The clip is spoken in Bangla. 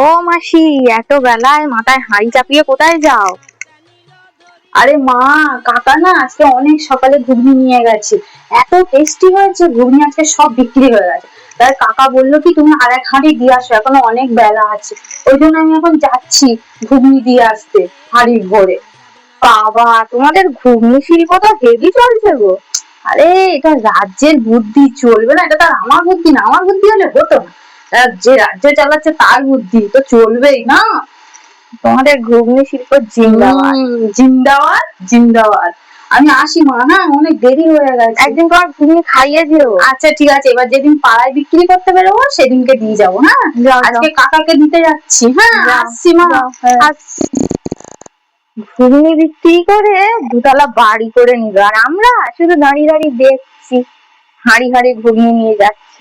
ও মাসি, এত বেলায় মাথায় হাঁড়ি চাপিয়ে কোথায় যাও? আরে মা, কাকা না আজকে অনেক সকালে ঘুগনি নিয়ে গেছে। এত টেস্টি হয়েছে ঘুগনি, আজকে সব বিক্রি হয়ে গেছে। তাই কাকা বললো কি তুমি আর এক হাঁড়ি দিয়ে আসো, এখনো অনেক বেলা আছে। ওই জন্য আমি এখন যাচ্ছি ঘুগনি দিয়ে আসতে হাঁড়ি ভরে। বাবা, তোমাদের ঘুগনি শিল্প তো হেভি চলছে গো। আরে এটা রাজ্যের বুদ্ধি, চলবে না? এটা তো আর আমার বুদ্ধি না, আমার বুদ্ধি হলে হতো না। যে রাজ্য চালাচ্ছে তার বুদ্ধি তো চলবেই না। তোমাদের ঘুগনি শিল্প জিন্দাবাদ। জিন্দাবাদ জিন্দাবাদ। আমি আসি মা, হ্যাঁ অনেক দেরি হয়ে গেছে। একদিন তোমার ঘুগনি খাইয়ে দিও। আচ্ছা ঠিক আছে, এবার যেদিন পাড়ায় বিক্রি করতে বেরোবো সেদিনকে দিয়ে যাবো। হ্যাঁ, যাও আজকে কাকাকে দিতে যাচ্ছি। হ্যাঁ আসছি মা। ঘুগনি বিক্রি করে দুতলা বাড়ি করে নিল, আর আমরা শুধু দাঁড়িয়ে দাঁড়িয়ে দেখছি হাঁড়ি হাঁড়ি ঘুগনি নিয়ে যাচ্ছি।